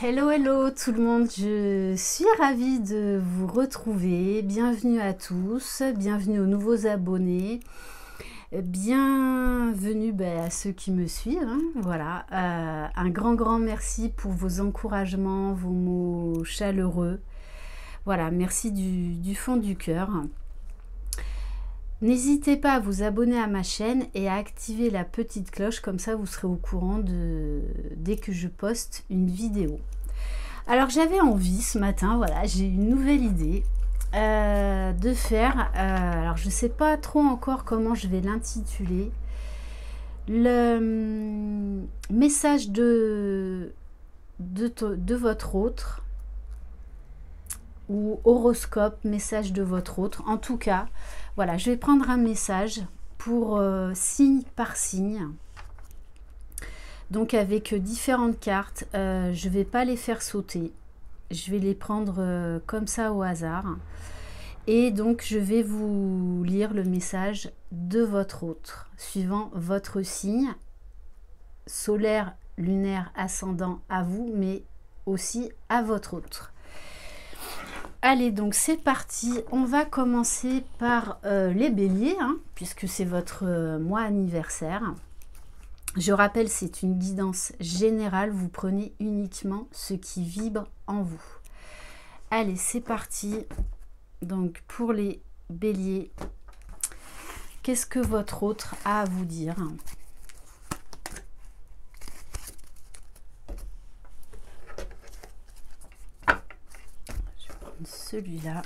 Hello, hello tout le monde, je suis ravie de vous retrouver. Bienvenue à tous, bienvenue aux nouveaux abonnés, bienvenue à ceux qui me suivent. Voilà, un grand merci pour vos encouragements, vos mots chaleureux. Voilà, merci du fond du cœur. N'hésitez pas à vous abonner à ma chaîne et à activer la petite cloche, comme ça vous serez au courant dès que je poste une vidéo. Alors j'avais envie ce matin, voilà, j'ai une nouvelle idée de faire, alors je ne sais pas trop encore comment je vais l'intituler, le message de votre autre, ou horoscope, message de votre autre. En tout cas, voilà, je vais prendre un message pour signe par signe. Donc avec différentes cartes, je ne vais pas les faire sauter. Je vais les prendre comme ça au hasard. Et donc je vais vous lire le message de votre autre, suivant votre signe, solaire, lunaire, ascendant à vous, mais aussi à votre autre. Allez, donc c'est parti. On va commencer par les béliers, puisque c'est votre mois anniversaire. Je rappelle, c'est une guidance générale. Vous prenez uniquement ce qui vibre en vous. Allez, c'est parti. Donc, pour les béliers, qu'est-ce que votre autre a à vous dire ? Celui-là.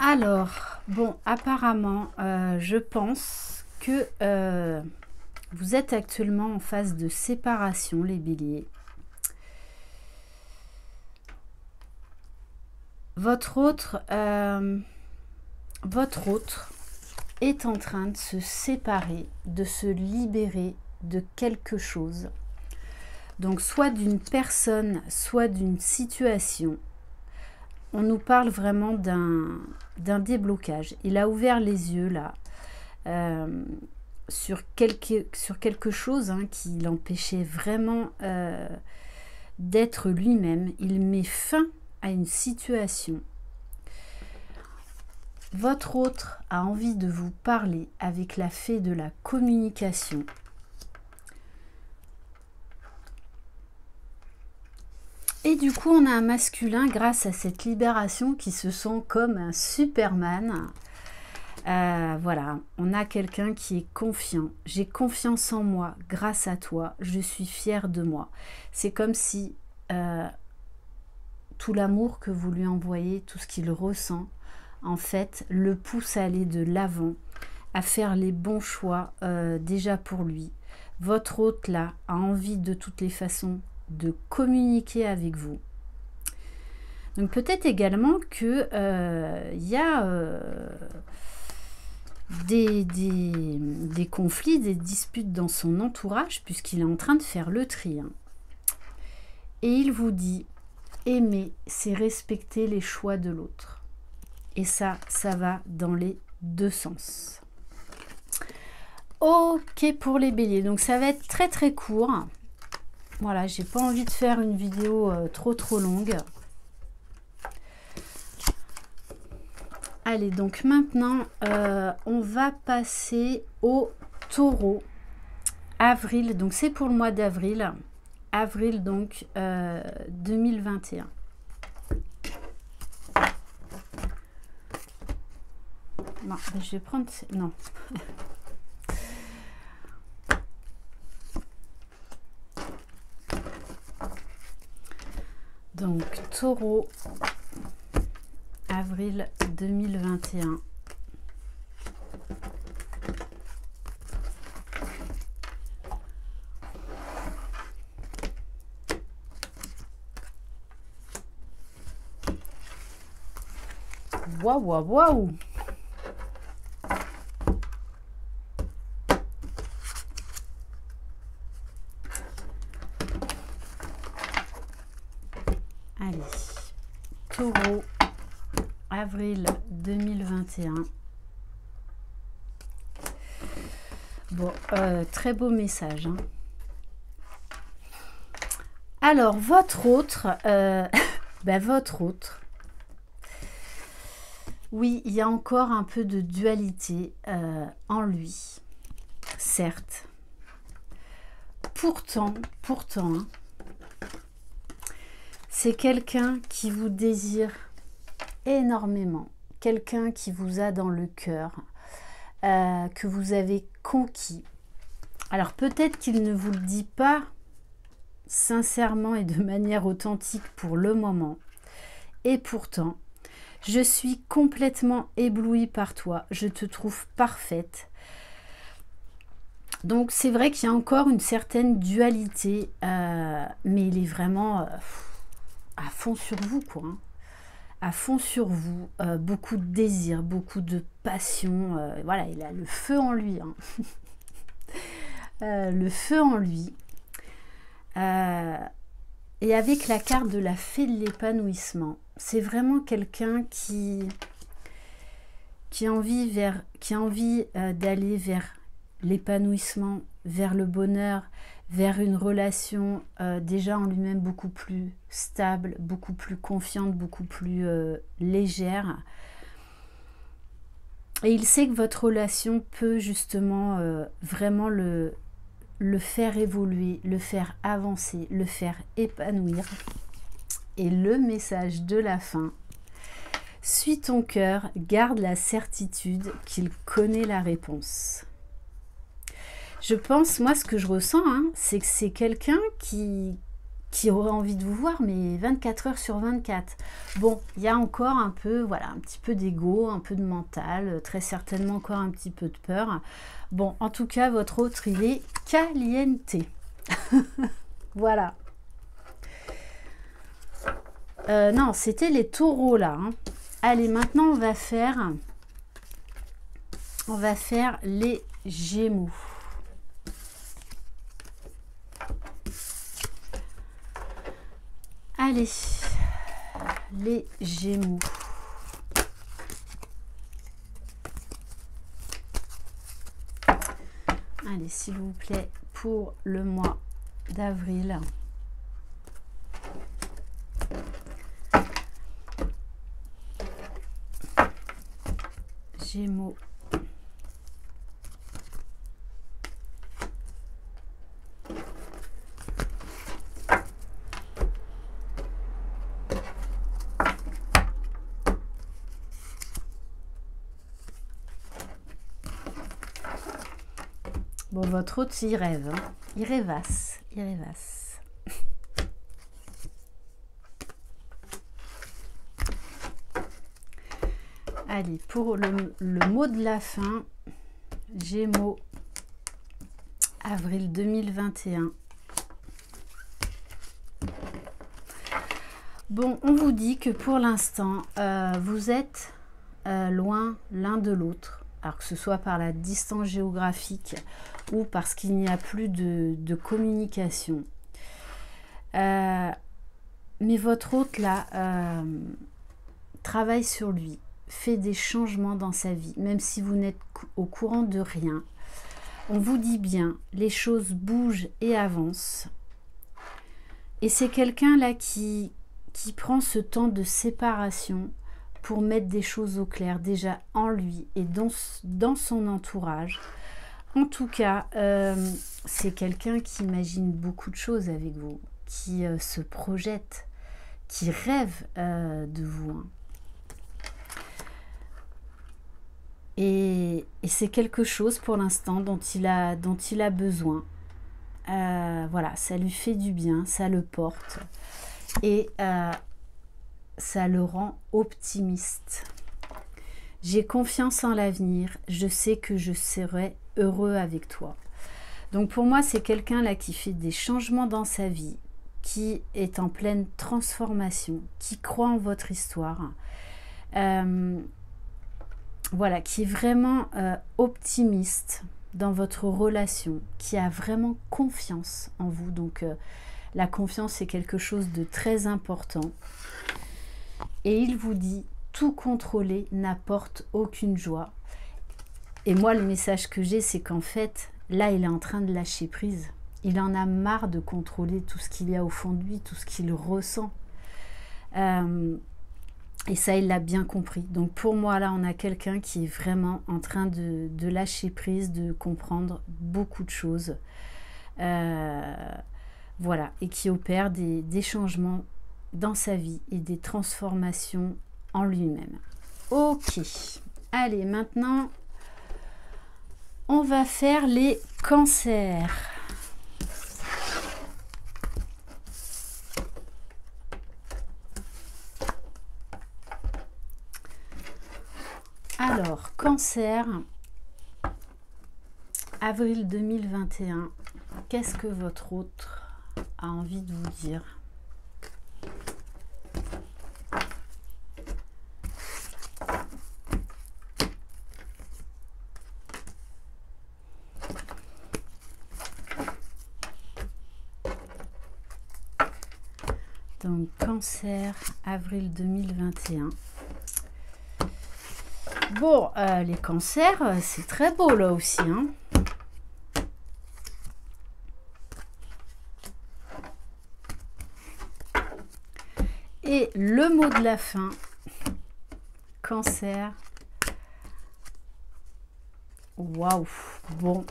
Alors, bon, apparemment, je pense que vous êtes actuellement en phase de séparation, les béliers. Votre autre est en train de se séparer, de se libérer de quelque chose. Donc, soit d'une personne, soit d'une situation. On nous parle vraiment d'un déblocage. Il a ouvert les yeux là sur quelque chose qui l'empêchait vraiment d'être lui-même. Il met fin à une situation. Votre autre a envie de vous parler avec la fée de la communication. Et du coup, on a un masculin, grâce à cette libération, qui se sent comme un Superman. Voilà, on a quelqu'un qui est confiant. J'ai confiance en moi, grâce à toi, je suis fière de moi. C'est comme si tout l'amour que vous lui envoyez, tout ce qu'il ressent, en fait, le pousse à aller de l'avant, à faire les bons choix déjà pour lui. Votre hôte, là, a envie de toutes les façons de communiquer avec vous. Donc peut-être également que y a des conflits, des disputes dans son entourage, puisqu'il est en train de faire le tri. Et il vous dit, aimer, c'est respecter les choix de l'autre. Et ça va dans les deux sens. Ok pour les béliers, donc ça va être très court. Voilà, j'ai pas envie de faire une vidéo trop longue. Allez, donc maintenant, on va passer au taureau. Avril, donc c'est pour le mois d'avril. Avril, donc 2021. Non, je vais prendre... Non. Donc, taureau, avril 2021. Waouh, waouh, waouh. Allez, Taureau, avril 2021. Bon, très beau message, hein. Alors, votre autre, votre autre, oui, il y a encore un peu de dualité en lui, certes. Pourtant, hein, c'est quelqu'un qui vous désire énormément, quelqu'un qui vous a dans le cœur, que vous avez conquis. Alors peut-être qu'il ne vous le dit pas sincèrement et de manière authentique pour le moment, et pourtant, je suis complètement éblouie par toi, je te trouve parfaite. Donc c'est vrai qu'il y a encore une certaine dualité, mais il est vraiment à fond sur vous, quoi, hein. À fond sur vous, beaucoup de désir, beaucoup de passion, voilà, il a le feu en lui, hein. Le feu en lui. Et avec la carte de la fée de l'épanouissement, c'est vraiment quelqu'un qui a envie d'aller vers l'épanouissement, vers le bonheur, vers une relation déjà en lui-même beaucoup plus stable, beaucoup plus confiante, beaucoup plus légère. Et il sait que votre relation peut justement vraiment le faire évoluer, le faire avancer, le faire épanouir. Et le message de la fin: suis ton cœur, garde la certitude qu'il connaît la réponse. Je pense, moi, ce que je ressens, hein, c'est que c'est quelqu'un qui aurait envie de vous voir, mais 24 heures sur 24. Bon, il y a encore un peu, voilà, un petit peu d'ego, un peu de mental, très certainement encore un petit peu de peur. Bon, en tout cas, votre autre, il est caliente. Voilà. Non, c'était les taureaux, là, hein. Allez, maintenant, on va faire les gémeaux. Allez, les gémeaux. Allez, s'il vous plaît, pour le mois d'avril. Gémeaux. Bon, votre autre, il rêve, hein. Il rêvasse, il rêvasse. Allez, pour le mot de la fin, Gémeaux, avril 2021. Bon, on vous dit que pour l'instant, vous êtes loin l'un de l'autre. Alors que ce soit par la distance géographique ou parce qu'il n'y a plus de communication. Mais votre hôte là travaille sur lui, fait des changements dans sa vie, même si vous n'êtes au courant de rien. On vous dit bien, les choses bougent et avancent. Et c'est quelqu'un là qui prend ce temps de séparation pour mettre des choses au clair, déjà en lui et dans son entourage. En tout cas, c'est quelqu'un qui imagine beaucoup de choses avec vous, qui se projette, qui rêve de vous, hein. Et c'est quelque chose pour l'instant dont il a besoin. Voilà, ça lui fait du bien, ça le porte. Et ça le rend optimiste. J'ai confiance en l'avenir, je sais que je serai heureux avec toi. Donc pour moi, c'est quelqu'un là qui fait des changements dans sa vie, qui est en pleine transformation, qui croit en votre histoire, Voilà, qui est vraiment optimiste dans votre relation, qui a vraiment confiance en vous. Donc la confiance, c'est quelque chose de très important. Et il vous dit, tout contrôler n'apporte aucune joie. Et moi, le message que j'ai, c'est qu'en fait, là, il est en train de lâcher prise. Il en a marre de contrôler tout ce qu'il y a au fond de lui, tout ce qu'il ressent. Et ça, il l'a bien compris. Donc pour moi, là, on a quelqu'un qui est vraiment en train de lâcher prise, de comprendre beaucoup de choses. Voilà, et qui opère des changements dans sa vie et des transformations en lui-même. Ok, allez, maintenant, on va faire les cancers. Alors, cancer, avril 2021, qu'est-ce que votre autre a envie de vous dire? Donc, cancer, avril 2021. Bon, les cancers, c'est très beau là aussi, hein. Et le mot de la fin, cancer. Waouh, bon.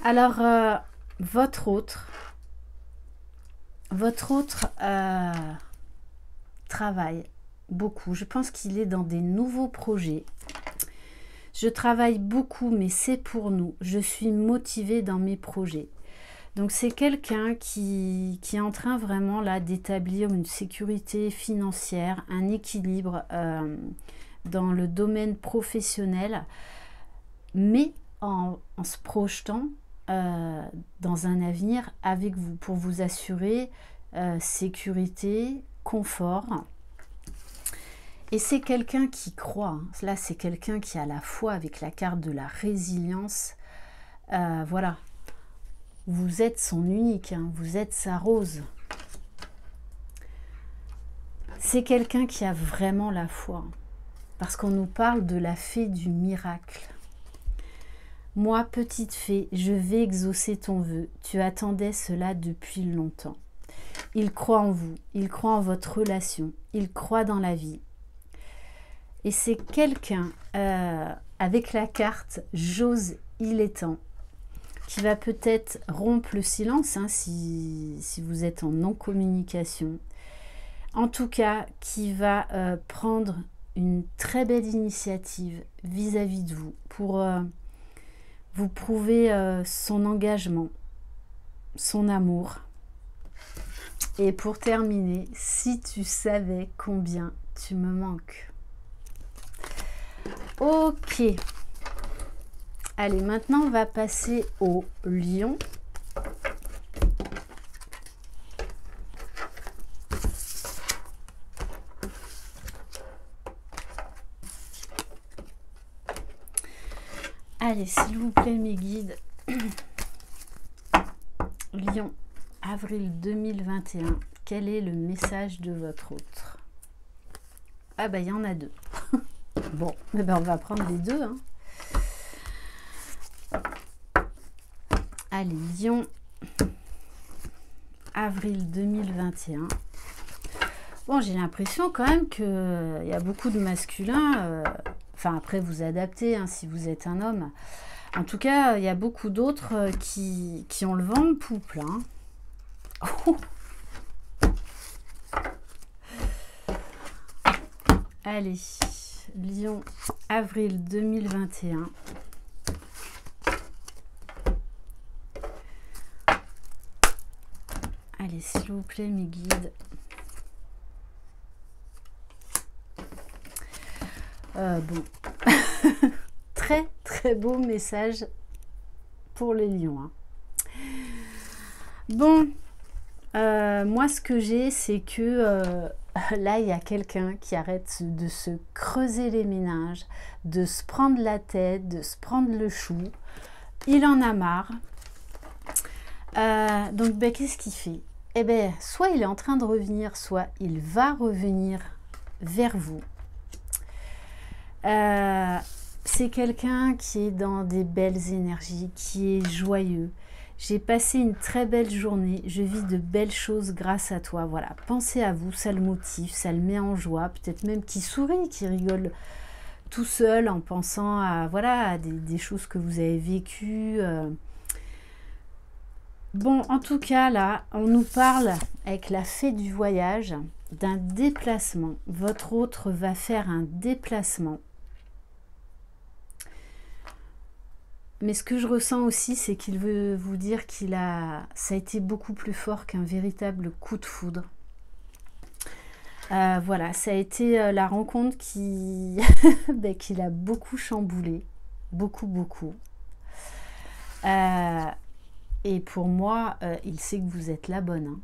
Alors, votre autre travaille beaucoup. Je pense qu'il est dans des nouveaux projets. Je travaille beaucoup, mais c'est pour nous. Je suis motivée dans mes projets. Donc c'est quelqu'un qui est en train vraiment là d'établir une sécurité financière, un équilibre dans le domaine professionnel, mais en se projetant dans un avenir avec vous, pour vous assurer sécurité, confort. Et c'est quelqu'un qui croit. Là, c'est quelqu'un qui a la foi avec la carte de la résilience. Voilà. Vous êtes son unique, hein, vous êtes sa rose. C'est quelqu'un qui a vraiment la foi. Parce qu'on nous parle de la fée du miracle. Moi, petite fée, je vais exaucer ton vœu. Tu attendais cela depuis longtemps. Il croit en vous, il croit en votre relation, il croit dans la vie. Et c'est quelqu'un avec la carte « J'ose, il est temps » qui va peut-être rompre le silence hein, si vous êtes en non-communication. En tout cas, qui va prendre une très belle initiative vis-à-vis de vous pour vous prouver son engagement, son amour. Et pour terminer, si tu savais combien tu me manques. Ok. Allez, maintenant on va passer au lion. Allez, s'il vous plaît mes guides. Lion, avril 2021. Quel est le message de votre autre? Ah bah il y en a deux. Bon, eh ben, on va prendre les deux. Hein. Allez, Lion, avril 2021. Bon, j'ai l'impression quand même qu'il y a beaucoup de masculins. Enfin, après, vous adaptez hein, si vous êtes un homme. En tout cas, il y a beaucoup d'autres qui ont le vent en poupe. Là, hein. Oh. Allez, Lion, avril 2021. Allez, s'il vous plaît, mes guides. Bon. Très, très beau message pour les lions. Hein. Bon, moi, ce que j'ai, c'est que là, il y a quelqu'un qui arrête de se creuser les méninges, de se prendre la tête, de se prendre le chou. Il en a marre. Donc, ben, qu'est-ce qu'il fait? Eh bien, soit il est en train de revenir, soit il va revenir vers vous. C'est quelqu'un qui est dans des belles énergies, qui est joyeux. J'ai passé une très belle journée, je vis de belles choses grâce à toi. Voilà, pensez à vous, ça le motive, ça le met en joie, peut-être même qu'il sourit, qu'il rigole tout seul en pensant à, voilà, à des choses que vous avez vécues. Bon, en tout cas, là, on nous parle avec la fée du voyage d'un déplacement. Votre autre va faire un déplacement. Mais ce que je ressens aussi, c'est qu'il veut vous dire ça a été beaucoup plus fort qu'un véritable coup de foudre. Voilà, ça a été la rencontre qui qui l'a beaucoup chamboulé. Beaucoup, beaucoup. Et pour moi, il sait que vous êtes la bonne. Hein.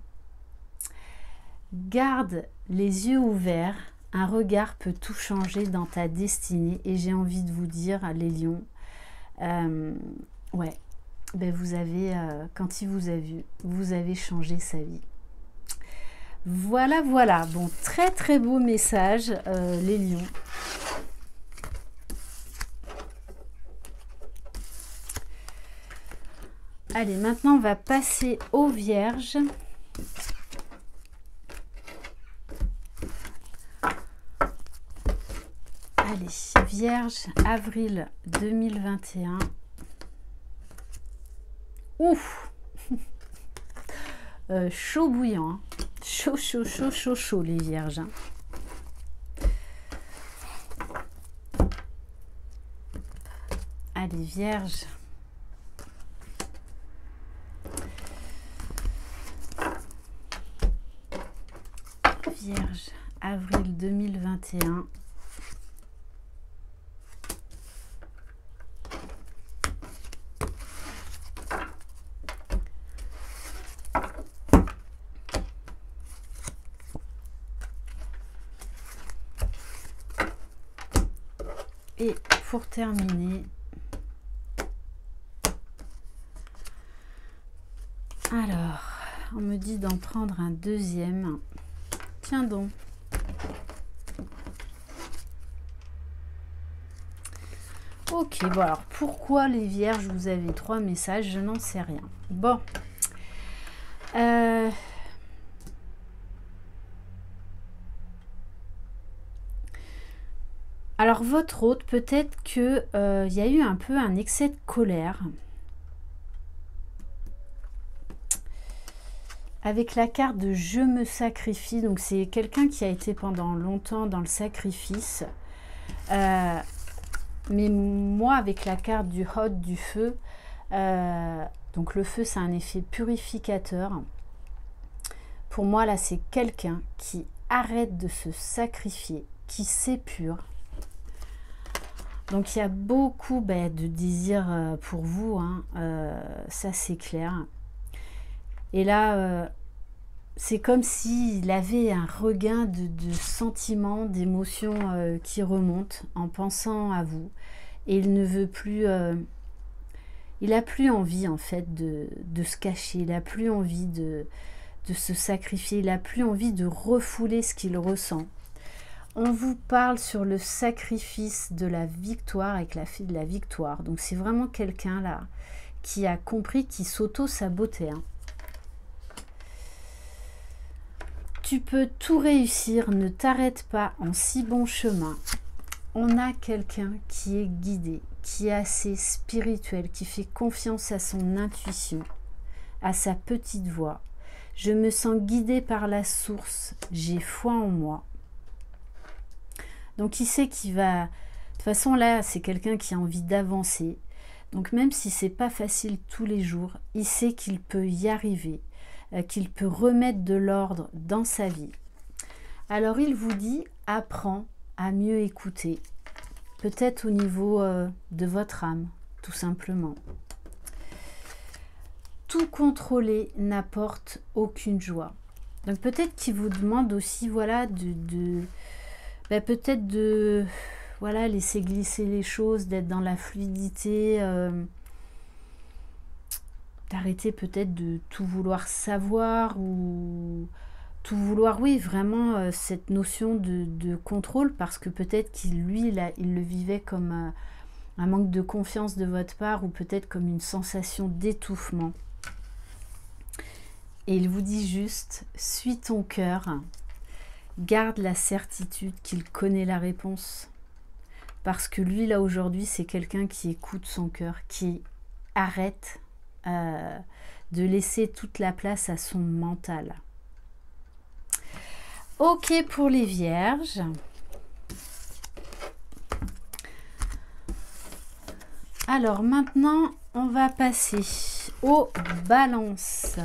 Garde les yeux ouverts. Un regard peut tout changer dans ta destinée. Et j'ai envie de vous dire, les lions, ouais, ben vous avez, quand il vous a vu, vous avez changé sa vie. Voilà, voilà. Bon, très très beau message, les lions. Allez, maintenant on va passer aux vierges. Allez, vierge, avril 2021. Ouf. Chaud bouillant. Hein. Chaud, chaud, chaud, chaud, chaud, les vierges. Hein. Allez, vierge. Vierge, avril 2021. Et pour terminer, alors, on me dit d'en prendre un deuxième. Tiens donc. Ok, bon alors, pourquoi les vierges, vous avez 3 messages? Je n'en sais rien. Bon. Alors, votre hôte, peut-être qu'il y a eu un peu un excès de colère. Avec la carte de « Je me sacrifie », donc c'est quelqu'un qui a été pendant longtemps dans le sacrifice. Mais moi, avec la carte du hot, du feu, donc le feu, c'est un effet purificateur. Pour moi, là, c'est quelqu'un qui arrête de se sacrifier, qui s'épure. Donc il y a beaucoup de désirs pour vous, hein, ça c'est clair. Et là, c'est comme s'il avait un regain de sentiments, d'émotions qui remontent en pensant à vous. Et il ne veut plus, il n'a plus envie en fait de se cacher, il n'a plus envie de se sacrifier, il n'a plus envie de refouler ce qu'il ressent. On vous parle sur le sacrifice de la victoire avec la fille de la victoire. Donc c'est vraiment quelqu'un là qui a compris, qui s'auto-sabotait. Hein. Tu peux tout réussir, ne t'arrête pas en si bon chemin. On a quelqu'un qui est guidé, qui est assez spirituel, qui fait confiance à son intuition, à sa petite voix. Je me sens guidée par la source, j'ai foi en moi. Donc il sait qu'il va... De toute façon là, c'est quelqu'un qui a envie d'avancer. Donc même si c'est pas facile tous les jours, il sait qu'il peut y arriver, qu'il peut remettre de l'ordre dans sa vie. Alors il vous dit, apprends à mieux écouter. Peut-être au niveau de votre âme, tout simplement. tout contrôler n'apporte aucune joie. Donc peut-être qu'il vous demande aussi, voilà, peut-être de voilà, laisser glisser les choses, d'être dans la fluidité, d'arrêter peut-être de tout vouloir savoir ou tout vouloir, oui, vraiment cette notion de contrôle, parce que peut-être qu'il, lui, il le vivait comme un manque de confiance de votre part, ou peut-être comme une sensation d'étouffement. Et il vous dit juste, suis ton cœur, garde la certitude qu'il connaît la réponse. Parce que lui, là, aujourd'hui, c'est quelqu'un qui écoute son cœur, qui arrête de laisser toute la place à son mental. Ok pour les vierges. Alors maintenant, on va passer aux balances.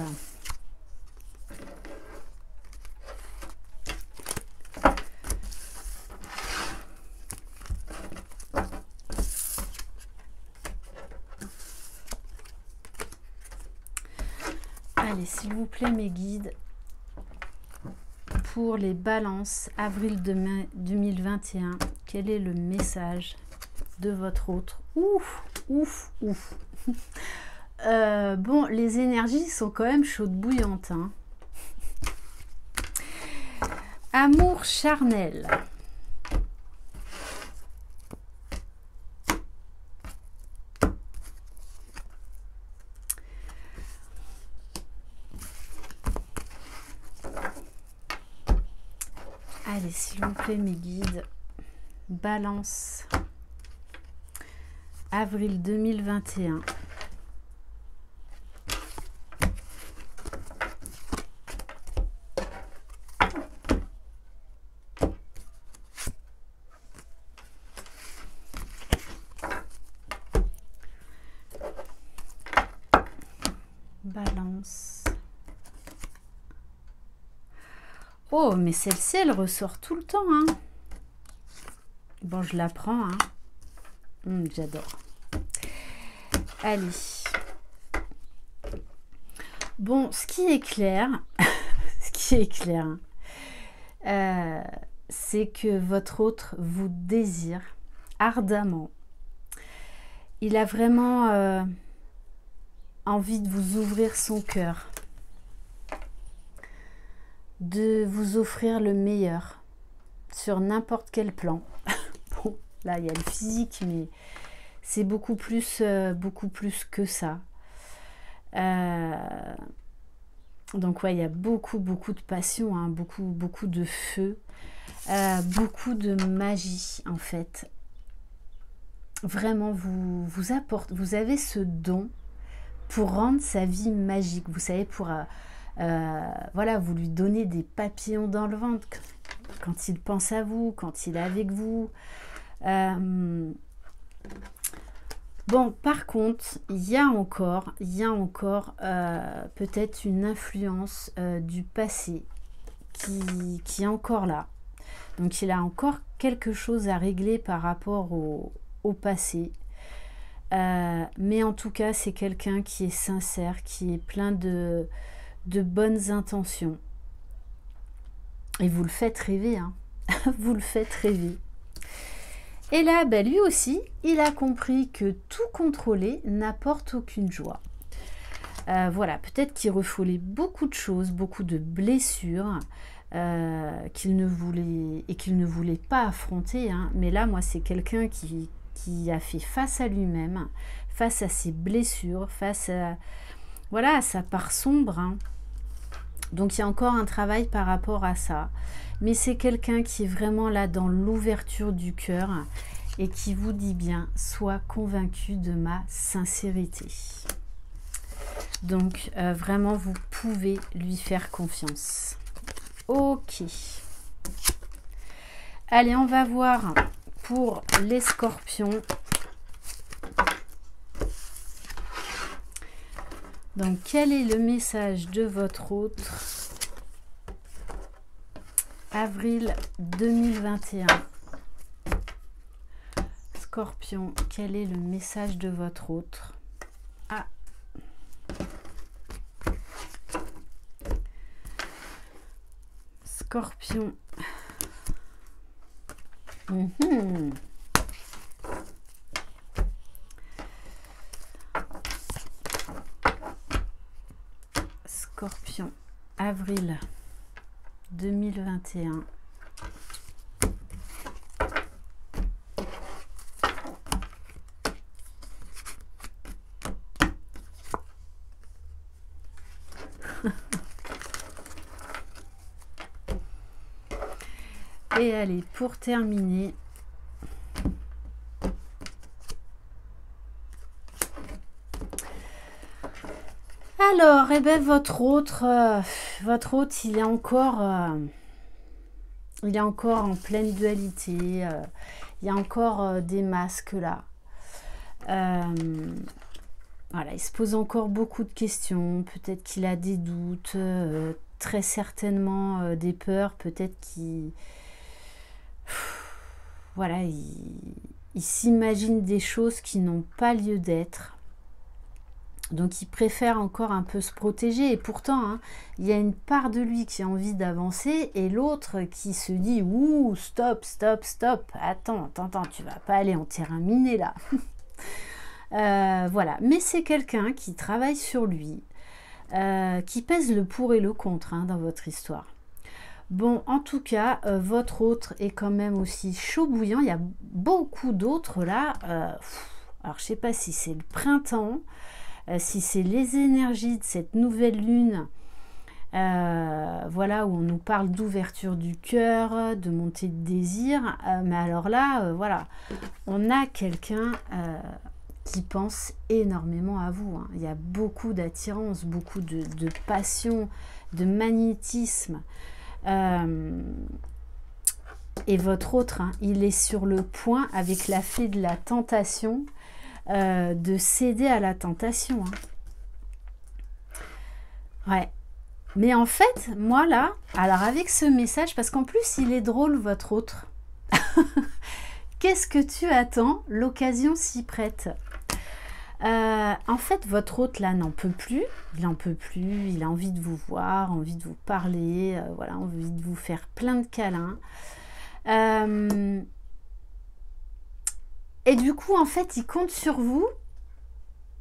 Allez, s'il vous plaît, mes guides, pour les balances, avril 2021, quel est le message de votre autre? Ouf. Bon, les énergies sont quand même chaudes bouillantes, hein. Amour charnel. Allez, s'il vous plaît, mes guides, balance, avril 2021. Balance. Oh, mais celle-ci, elle ressort tout le temps, hein. Bon, je la prends, hein. J'adore. Allez. Bon, ce qui est clair, c'est que votre autre vous désire ardemment. Il a vraiment envie de vous ouvrir son cœur, de vous offrir le meilleur sur n'importe quel plan. Bon, là, il y a le physique, mais c'est beaucoup plus que ça. Donc, ouais, il y a beaucoup de passion, hein, beaucoup de feu, beaucoup de magie, en fait. Vraiment, vous apporte, vous avez ce don pour rendre sa vie magique. Vous savez, pour voilà, vous lui donnez des papillons dans le ventre quand il pense à vous, quand il est avec vous. Bon, par contre, il y a encore peut-être une influence du passé qui est encore là. Donc, il a encore quelque chose à régler par rapport au passé. Mais en tout cas, c'est quelqu'un qui est sincère, qui est plein de bonnes intentions. Et vous le faites rêver, hein. Vous le faites rêver. Et là, ben, lui aussi, il a compris que tout contrôler n'apporte aucune joie. Voilà, peut-être qu'il refoulait beaucoup de choses, beaucoup de blessures qu'il ne voulait pas affronter, hein. Mais là, moi, c'est quelqu'un qui a fait face à lui-même, face à ses blessures, face à, voilà, à sa part sombre, hein. Donc il y a encore un travail par rapport à ça. Mais c'est quelqu'un qui est vraiment là dans l'ouverture du cœur et qui vous dit bien, sois convaincu de ma sincérité. Donc vraiment, vous pouvez lui faire confiance. Ok. Allez, on va voir pour les scorpions. Donc, quel est le message de votre autre? Avril 2021. Scorpion, quel est le message de votre autre? Ah. Scorpion. Scorpion, avril 2021. Et allez, pour terminer, alors, eh ben, votre autre, il est encore en pleine dualité. Il y a encore des masques là. Voilà, il se pose encore beaucoup de questions. Peut-être qu'il a des doutes, très certainement des peurs. Peut-être qu'il, voilà, il s'imagine des choses qui n'ont pas lieu d'être. Donc il préfère encore un peu se protéger, et pourtant hein, il y a une part de lui qui a envie d'avancer et l'autre qui se dit ouh, stop, attends, tu vas pas aller en terrain miné là. Voilà, mais c'est quelqu'un qui travaille sur lui, qui pèse le pour et le contre hein, dans votre histoire. Bon, en tout cas, votre autre est quand même aussi chaud bouillant. Il y a beaucoup d'autres là. Alors je sais pas si c'est le printemps, si c'est les énergies de cette nouvelle lune, voilà, où on nous parle d'ouverture du cœur, de montée de désir, mais alors là, voilà, on a quelqu'un qui pense énormément à vous, hein. Il y a beaucoup d'attirance, beaucoup de passion, de magnétisme, et votre autre, hein, il est sur le point, avec la fée de la tentation, de céder à la tentation. Hein. Ouais. Mais en fait, moi là, alors avec ce message, parce qu'en plus il est drôle votre autre. Qu'est-ce que tu attends? L'occasion s'y prête. En fait, votre autre là n'en peut plus. Il n'en peut plus. Il a envie de vous voir, envie de vous parler, voilà, envie de vous faire plein de câlins. Et du coup, en fait, il compte sur vous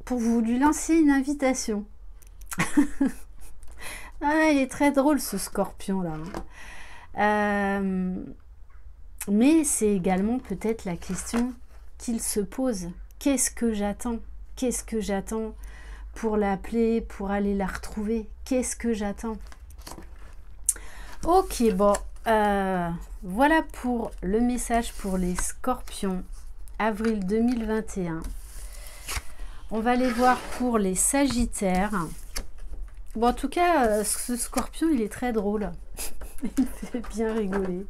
pour vous lui lancer une invitation. Ah, il est très drôle ce scorpion là. Mais c'est également peut-être la question qu'il se pose. Qu'est-ce que j'attends? Qu'est-ce que j'attends pour l'appeler, pour aller la retrouver? Qu'est-ce que j'attends? Ok, bon. Voilà pour le message pour les scorpions. Avril 2021. On va aller voir pour les sagittaires. Bon, en tout cas, ce scorpion, il est très drôle. Il fait bien rigoler.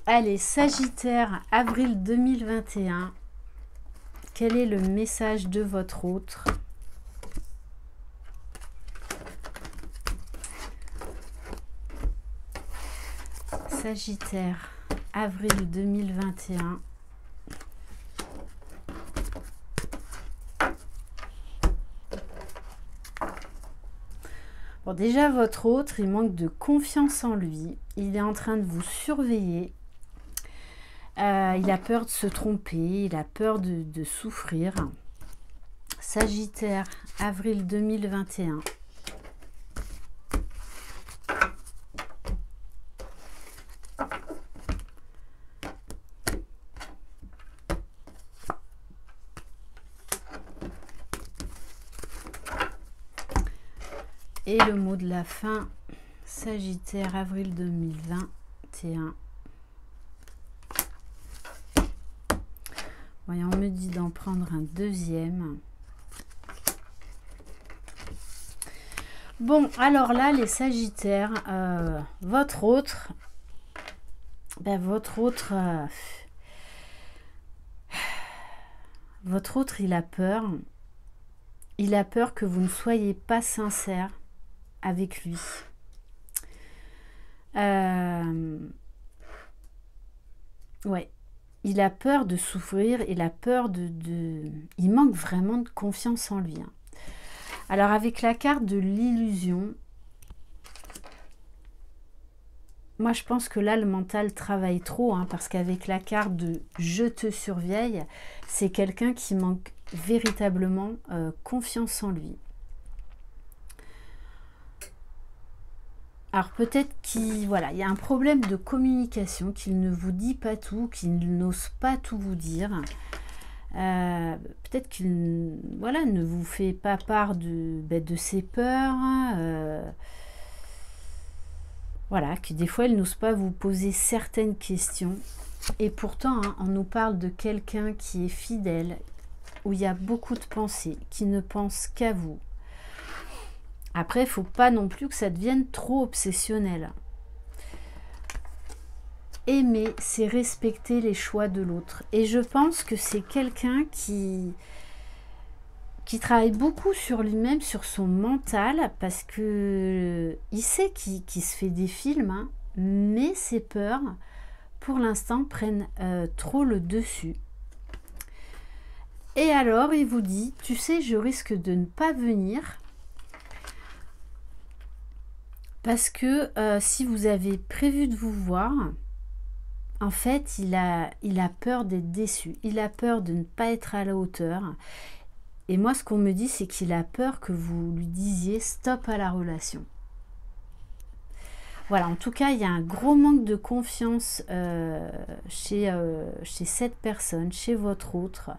Allez, sagittaire, avril 2021. Quel est le message de votre autre? Sagittaire, avril 2021. Bon, déjà, votre autre, il manque de confiance en lui. Il est en train de vous surveiller. Il a peur de se tromper. Il a peur de souffrir. Sagittaire, avril 2021. Et le mot de la fin, Sagittaire, avril 2021. Voyons, on me dit d'en prendre un deuxième. Bon, alors là, les Sagittaires, votre autre, votre autre, il a peur. Il a peur que vous ne soyez pas sincère avec lui. Ouais. Il a peur de souffrir, il a peur il manque vraiment de confiance en lui. Hein. Alors avec la carte de l'illusion, moi je pense que là le mental travaille trop, hein, parce qu'avec la carte de je te surveille, c'est quelqu'un qui manque véritablement confiance en lui. Alors peut-être qu'il voilà, il y a un problème de communication, qu'il ne vous dit pas tout, qu'il n'ose pas tout vous dire. Peut-être qu'il voilà, ne vous fait pas part de ses peurs. Voilà, que des fois il n'ose pas vous poser certaines questions. Et pourtant, hein, on nous parle de quelqu'un qui est fidèle, où il y a beaucoup de pensées, qui ne pense qu'à vous. Après, il ne faut pas non plus que ça devienne trop obsessionnel. Aimer, c'est respecter les choix de l'autre. Et je pense que c'est quelqu'un qui travaille beaucoup sur lui-même, sur son mental, parce que il sait qu'il se fait des films, hein, mais ses peurs, pour l'instant, prennent trop le dessus. Et alors, il vous dit, tu sais, je risque de ne pas venir, parce que si vous avez prévu de vous voir, en fait, il a peur d'être déçu. Il a peur de ne pas être à la hauteur. Et moi, ce qu'on me dit, c'est qu'il a peur que vous lui disiez stop à la relation. Voilà, en tout cas, il y a un gros manque de confiance chez cette personne, chez votre autre.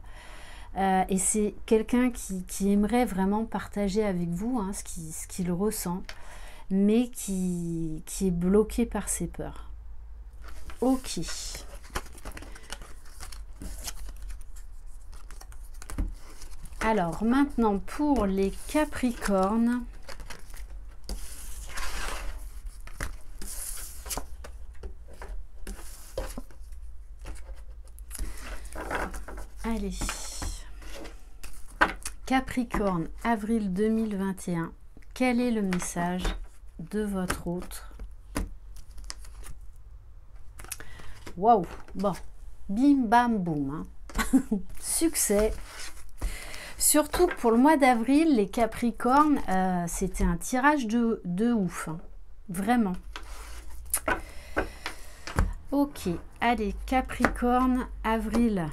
Et c'est quelqu'un qui aimerait vraiment partager avec vous, hein, ce qu'il ressent, mais qui est bloqué par ses peurs. Ok. Alors maintenant pour les Capricornes. Allez. Capricorne, avril 2021. Quel est le message de votre autre? Waouh, bon, bim bam boum, hein. Succès. Surtout pour le mois d'avril, les Capricornes, c'était un tirage de ouf, hein. Vraiment. Ok, allez, Capricorne, avril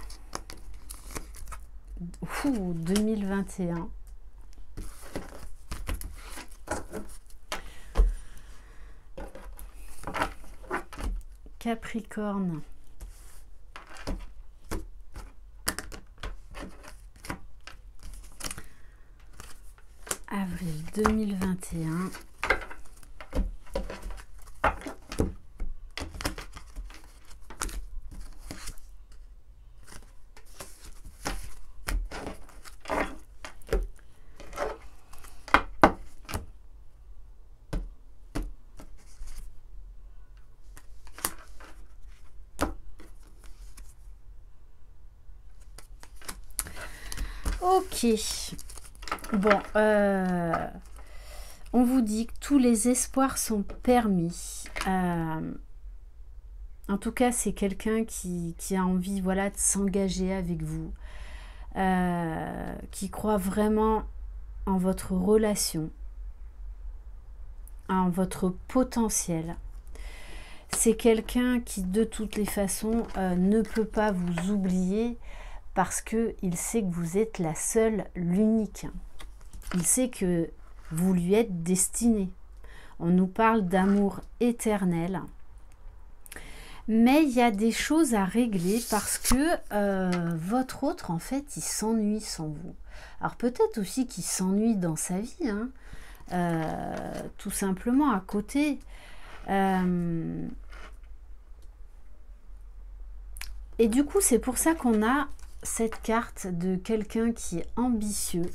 2021. Capricorne. Avril 2021. Ok. Bon, on vous dit que tous les espoirs sont permis. En tout cas, c'est quelqu'un qui a envie, voilà, de s'engager avec vous, qui croit vraiment en votre relation, en votre potentiel. C'est quelqu'un qui, de toutes les façons, ne peut pas vous oublier parce qu'il sait que vous êtes la seule, l'unique. Il sait que vous lui êtes destiné. On nous parle d'amour éternel. Mais il y a des choses à régler parce que votre autre, en fait, il s'ennuie sans vous. Alors peut-être aussi qu'il s'ennuie dans sa vie, hein, tout simplement à côté. Et du coup, c'est pour ça qu'on a cette carte de quelqu'un qui est ambitieux.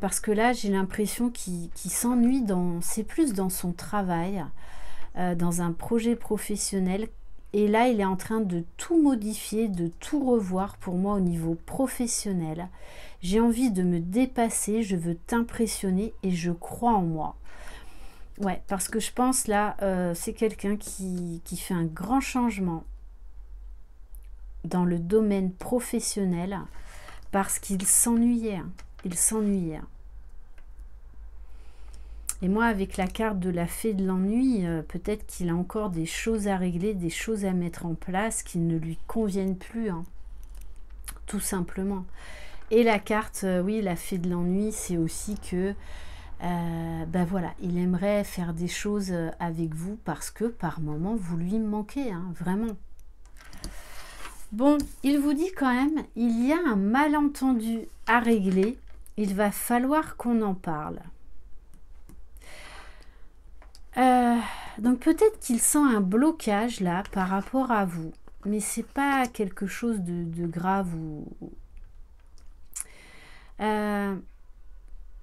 Parce que là, j'ai l'impression qu'il s'ennuie, c'est plus dans son travail, dans un projet professionnel. Et là, il est en train de tout modifier, de tout revoir pour moi au niveau professionnel. J'ai envie de me dépasser, je veux t'impressionner et je crois en moi. Ouais, parce que je pense là, c'est quelqu'un qui fait un grand changement dans le domaine professionnel parce qu'il s'ennuyait. Il s'ennuyait. Et moi, avec la carte de la fée de l'ennui, peut-être qu'il a encore des choses à régler, des choses à mettre en place qui ne lui conviennent plus, hein, tout simplement. Et la carte, oui, la fée de l'ennui, c'est aussi que, ben voilà, il aimerait faire des choses avec vous parce que par moment, vous lui manquez, hein, vraiment. Bon, il vous dit quand même, il y a un malentendu à régler, il va falloir qu'on en parle. Donc peut-être qu'il sent un blocage là par rapport à vous, mais c'est pas quelque chose de grave ou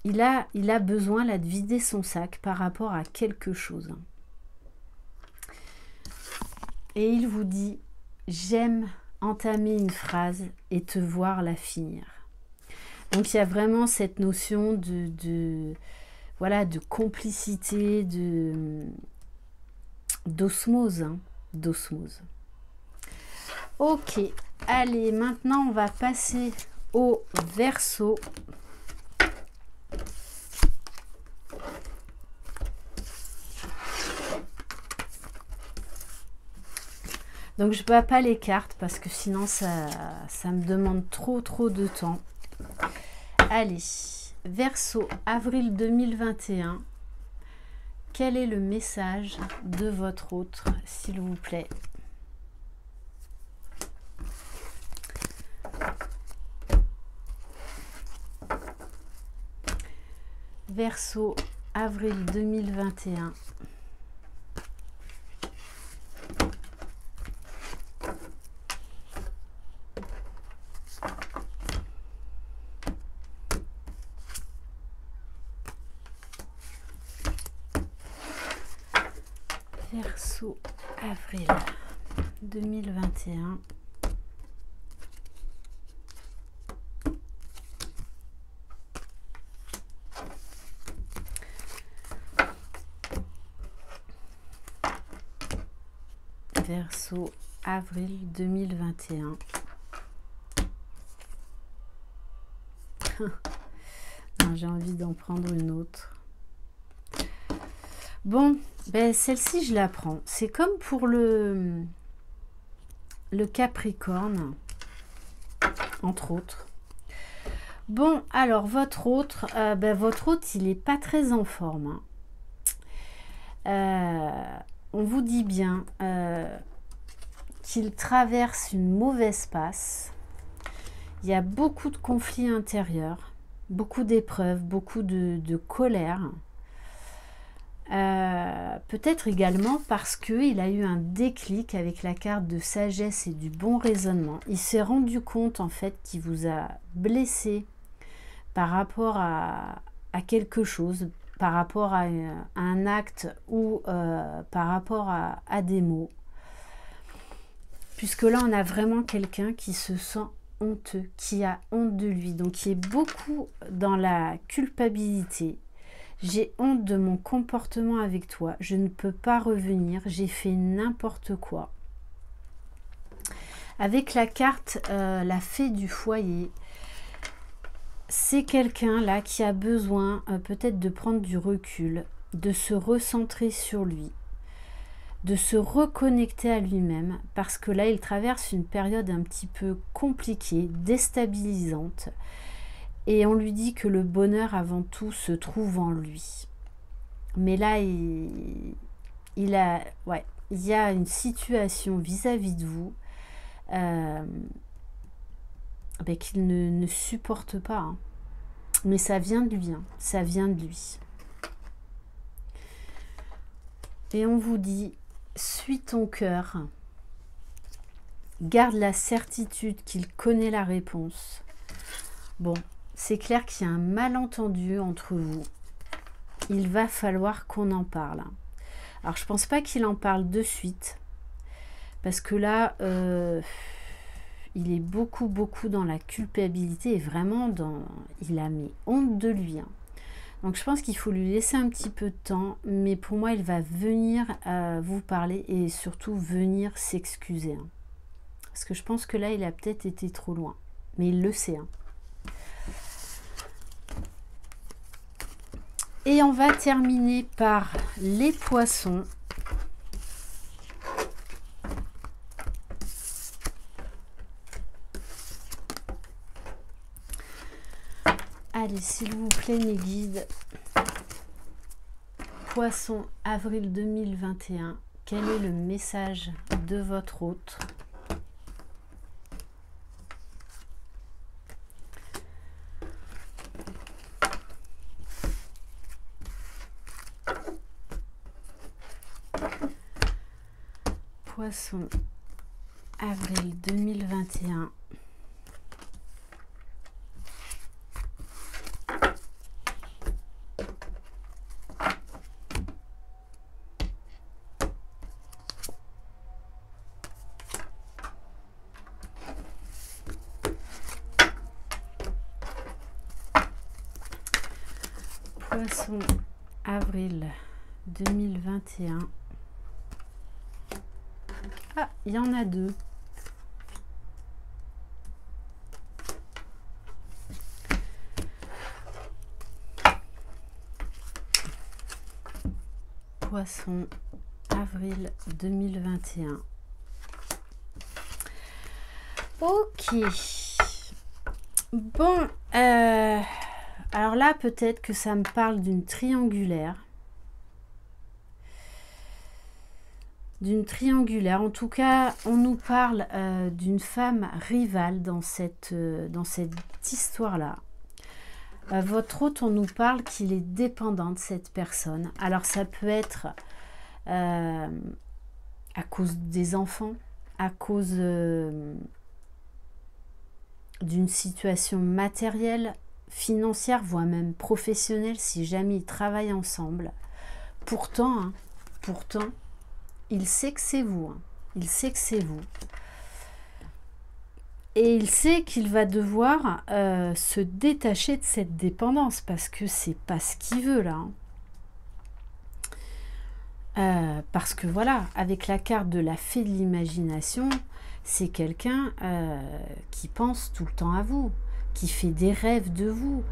il a besoin là de vider son sac par rapport à quelque chose. Et il vous dit, j'aime entamer une phrase et te voir la finir. Donc il y a vraiment cette notion voilà, de complicité, d'osmose, hein, d'osmose. Ok, allez, maintenant on va passer au Verseau. Donc je ne bats pas les cartes parce que sinon ça me demande trop de temps. Allez, Verseau, avril 2021. Quel est le message de votre autre, s'il vous plaît? Verseau, avril 2021. Verseau, avril 2021. Verseau, avril 2021. J'ai envie d'en prendre une autre. Bon, ben celle-ci je la prends. C'est comme pour le Capricorne, entre autres. Bon, alors votre autre, il n'est pas très en forme, hein. On vous dit bien qu'il traverse une mauvaise passe. Il y a beaucoup de conflits intérieurs, beaucoup d'épreuves, beaucoup de colère. Peut-être également parce qu'il a eu un déclic avec la carte de sagesse et du bon raisonnement. Il s'est rendu compte en fait qu'il vous a blessé par rapport à quelque chose, par rapport à un acte ou par rapport à des mots. Puisque là, on a vraiment quelqu'un qui se sent honteux, qui a honte de lui, donc qui est beaucoup dans la culpabilité. J'ai honte de mon comportement avec toi, je ne peux pas revenir, j'ai fait n'importe quoi. Avec la carte, la fée du foyer, c'est quelqu'un là qui a besoin peut-être de prendre du recul, de se recentrer sur lui, de se reconnecter à lui-même, parce que là, il traverse une période un petit peu compliquée, déstabilisante. Et on lui dit que le bonheur avant tout se trouve en lui. Mais là, il y a une situation vis-à-vis de vous qu'il ne supporte pas. Hein. Mais ça vient de lui. Hein. Ça vient de lui. Et on vous dit, suis ton cœur. Garde la certitude qu'il connaît la réponse. Bon. C'est clair qu'il y a un malentendu entre vous. Il va falloir qu'on en parle. Alors, je ne pense pas qu'il en parle de suite. Parce que là, il est beaucoup dans la culpabilité. Et vraiment, il a mis honte de lui. Hein. Donc, je pense qu'il faut lui laisser un petit peu de temps. Mais pour moi, il va venir vous parler. Et surtout, venir s'excuser. Hein. Parce que je pense que là, il a peut-être été trop loin. Mais il le sait. Hein. Et on va terminer par les poissons. Allez, s'il vous plaît, mes guides. Poisson, avril 2021. Quel est le message de votre hôte? Poisson, avril 2021. Poisson, avril 2021. Ah, il y en a deux. Poisson, avril 2021. Ok. Bon, alors là, peut-être que ça me parle d'une triangulaire. En tout cas, on nous parle d'une femme rivale dans cette histoire-là. Votre hôte, on nous parle qu'il est dépendant de cette personne. Alors, ça peut être à cause des enfants, à cause d'une situation matérielle, financière, voire même professionnelle, si jamais ils travaillent ensemble. Pourtant, il sait que c'est vous. Il sait que c'est vous. Et il sait qu'il va devoir se détacher de cette dépendance parce que c'est pas ce qu'il veut là. Parce que voilà, avec la carte de la fée de l'imagination, c'est quelqu'un qui pense tout le temps à vous, qui fait des rêves de vous,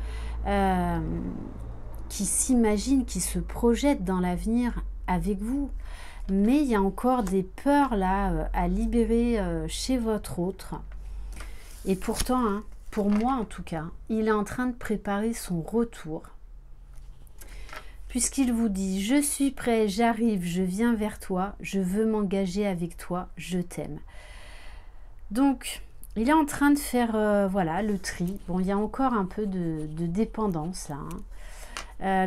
qui s'imagine, qui se projette dans l'avenir avec vous. Mais il y a encore des peurs là à libérer chez votre autre. Et pourtant, pour moi en tout cas, il est en train de préparer son retour. Puisqu'il vous dit « Je suis prêt, j'arrive, je viens vers toi, je veux m'engager avec toi, je t'aime ». Donc, il est en train de faire voilà, le tri. Bon, il y a encore un peu de dépendance là.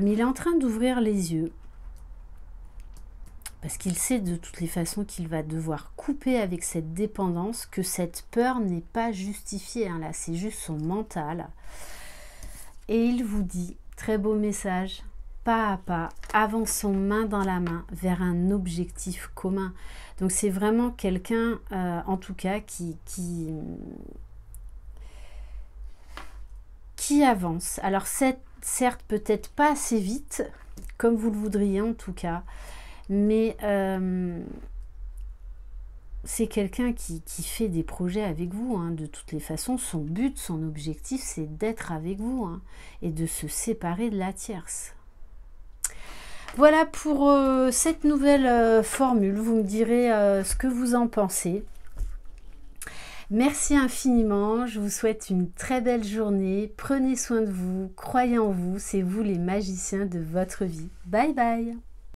Mais il est en train d'ouvrir les yeux. Parce qu'il sait de toutes les façons qu'il va devoir couper avec cette dépendance, que cette peur n'est pas justifiée. Là, c'est juste son mental. Et il vous dit, très beau message, pas à pas, avançons main dans la main vers un objectif commun. Donc c'est vraiment quelqu'un, en tout cas, qui avance. Alors certes, peut-être pas assez vite, comme vous le voudriez en tout cas, mais c'est quelqu'un qui fait des projets avec vous. De toutes les façons, son but, son objectif, c'est d'être avec vous et de se séparer de la tierce. Voilà pour cette nouvelle formule. Vous me direz ce que vous en pensez. Merci infiniment. Je vous souhaite une très belle journée. Prenez soin de vous. Croyez en vous. C'est vous les magiciens de votre vie. Bye bye.